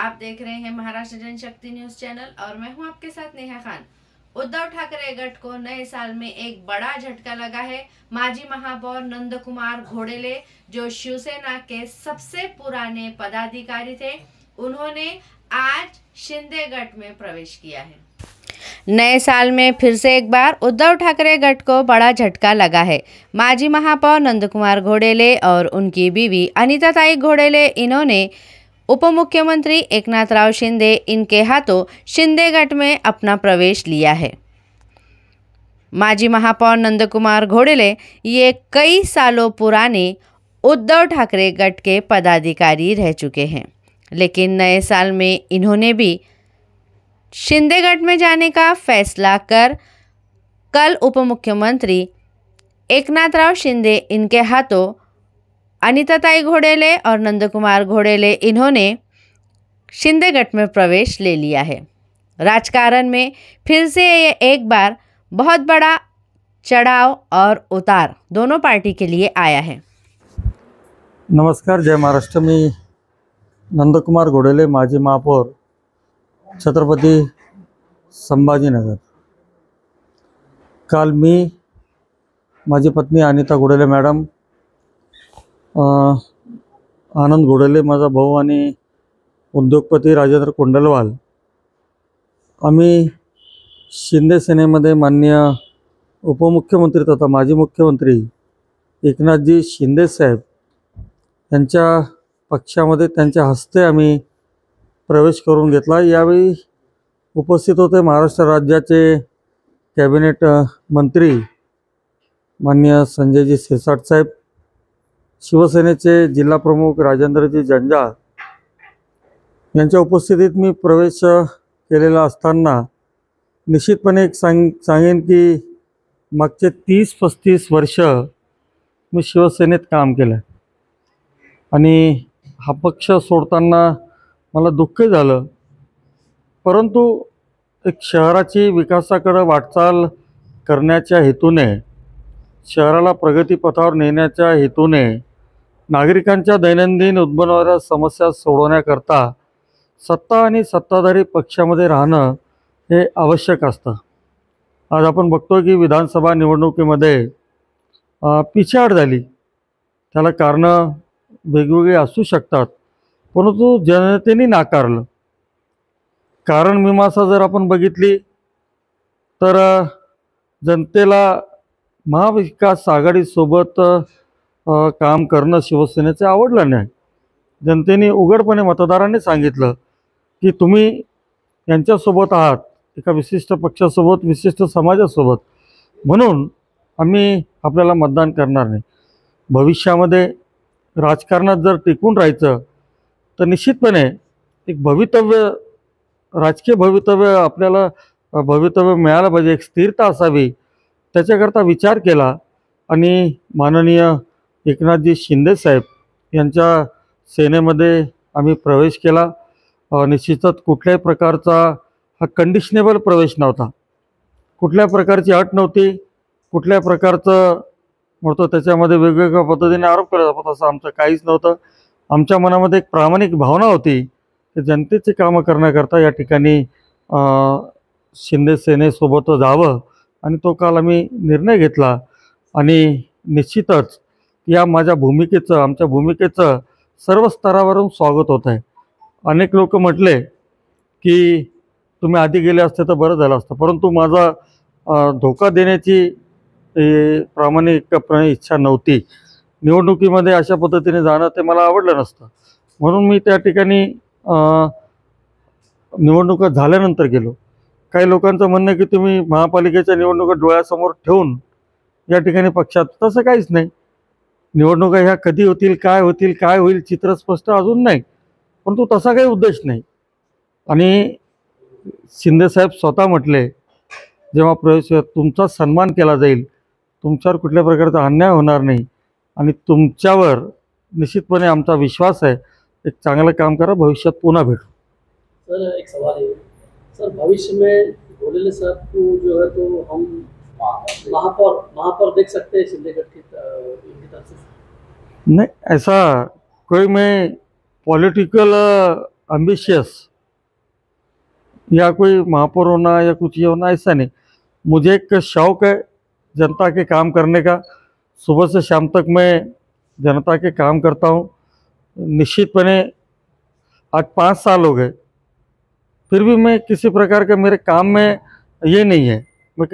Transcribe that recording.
आप देख रहे हैं महाराष्ट्र जनशक्ति न्यूज चैनल और मैं हूं आपके साथ नेहा खान। उद्धव ठाकरे गठ को नए साल में एक बड़ा झटका लगा है। माजी महापौर नंदकुमार घोडेले, जो शिवसेना के सबसे पुराने पदाधिकारी थे, उन्होंने आज शिंदे गठ में प्रवेश किया है। नए साल में फिर से एक बार उद्धव ठाकरे गठ को बड़ा झटका लगा है। माजी महापौर नंदकुमार घोडेले और उनकी बीवी अनिताताई घोडेले, इन्होंने उप मुख्यमंत्री एकनाथराव शिंदे इनके हाथों शिंदे गठ में अपना प्रवेश लिया है। माजी महापौर नंदकुमार घोडेले ये कई सालों पुराने उद्धव ठाकरे गठ के पदाधिकारी रह चुके हैं, लेकिन नए साल में इन्होंने भी शिंदे गठ में जाने का फैसला कर कल उप मुख्यमंत्री एकनाथराव शिंदे इनके हाथों अनिताताई घोडेले और नंदकुमार घोडेले, इन्होंने शिंदे गठ में प्रवेश ले लिया है। राजकारण में फिर से एक बार बहुत बड़ा चढ़ाव और उतार दोनों पार्टी के लिए आया है। नमस्कार, जय महाराष्ट्र। मी नंदकुमार घोडेले, माजी महापौर, छत्रपती संभाजीनगर। काल मी, माझी पत्नी अनिता घोडेले मॅडम, आनंद घोडेले माझा भाऊ आणि उद्योगपती राजेंद्र कोंडलवाल, आम्ही शिंदे सेनेमध्ये माननीय उपमुख्यमंत्री तथा माजी मुख्यमंत्री एकनाथजी शिंदे साहेब यांच्या पक्षामध्ये त्यांच्या हस्ते आम्ही प्रवेश करून घेतला। यावेळी उपस्थित होते महाराष्ट्र राज्याचे कॅबिनेट मंत्री माननीय संजयजी सिरसाट साहेब, शिवसेनेचे जिल्हा प्रमुख राजेंद्रजी जंजाळ यांच्या उपस्थितीत मी प्रवेश केलेला असताना निश्चितपणे एक सांगेन की मागचे 30-35 वर्ष मी शिवसेनेत काम केलं आणि हा पक्ष सोडताना मला दुःख झालं, परंतु एक शहराची विकासाकडे वाटचाल करण्याच्या हेतूने, शहराला प्रगतीपथावर नेण्याच्या हेतूने, नागरिकांच्या दैनंदिन उद्भवणाऱ्या समस्या सोडवण्याकरता सत्ता आणि सत्ताधारी पक्षामध्ये राहणं हे आवश्यक असतं। आज आपण बघतो की विधानसभा निवडणुकीमध्ये पिछेहाट झाली, त्याला कारणं वेगवेगळी असू शकतात, परंतु जनतेने नाकारलं। कारण मीमांसा जर आपण बघितली तर जनतेला महाविकास आघाडीसोबत काम करणं शिवसेनेचे आवडलं नाही। जनतेने उघडपणे मतदारांनी सांगितलं की तुम्ही यांच्यासोबत आहात, एका विशिष्ट पक्षासोबत, विशिष्ट समाजासोबत, म्हणून आम्ही आपल्याला मतदान करणार नाही। भविष्यामध्ये राजकारणात जर टिकून राहायचं तर निश्चितपणे एक भवितव्य, राजकीय भवितव्य, आपल्याला भवितव्य मिळालं पाहिजे, एक स्थिरता असावी, त्याच्याकरता विचार केला आणि माननीय एकनाथजी शिंदे साहेब यांच्या सेनेमध्ये आम्ही प्रवेश केला। निश्चितच कुठल्याही प्रकारचा हा कंडिशनेबल प्रवेश नव्हता, कुठल्या प्रकारची अट नव्हती, कुठल्या प्रकारचं म्हणतो त्याच्यामध्ये वेगवेगळ्या पद्धतीने आरोप केला जातो तसं आमचं काहीच नव्हतं। आमच्या मनामध्ये एक प्रामाणिक भावना होती की जनतेची कामं करण्याकरता या ठिकाणी शिंदे सेनेसोबत जावं, आणि तो काल आम्ही निर्णय घेतला। आणि निश्चितच या माझ्या भूमिकेचं, आमच्या भूमिकेचं सर्व स्तरावरून स्वागत होत आहे। अनेक लोक म्हटले की तुम्ही आधी गेले असते तर बरं झालं असतं, परंतु माझा धोका देण्याची प्रामाणिकपणे इच्छा नव्हती। निवडणुकीमध्ये अशा पद्धतीने जाणं ते मला आवडलं नसतं, म्हणून मी त्या ठिकाणी निवडणुका झाल्यानंतर गेलो। काही लोकांचं म्हणणं की तुम्ही महापालिकेच्या निवडणुका डोळ्यासमोर ठेवून या ठिकाणी पक्षात, तसं काहीच नाही। निवडणुका ह्या कधी होतील, काय होतील, काय होईल, चित्र स्पष्ट अजून नाही, परंतु तसा काही उद्देश नाही। आणि शिंदेसाहेब स्वतः म्हटले, जेव्हा प्रवेश तुमचा सन्मान केला जाईल, तुमच्यावर कुठल्या प्रकारचा अन्याय होणार नाही आणि तुमच्यावर निश्चितपणे आमचा विश्वास आहे, एक चांगलं काम करा, भविष्यात पुन्हा भेटू। सर, एक सवाल है सर, भविष्य में घोडेले साहब को जो है तो हम महापौर देख सकते हैं शिंदे गठ की तरफ से? नहीं, ऐसा कोई मैं पॉलिटिकल एम्बिशियस या कोई महापौर होना या कुछ ये होना, ऐसा नहीं। मुझे एक शौक़ है जनता के काम करने का। सुबह से शाम तक मैं जनता के काम करता हूँ। निश्चितपणे आज 5 साल हो गए, फिर भी मैं किसी प्रकार के मेरे काम में ये नहीं है, मैं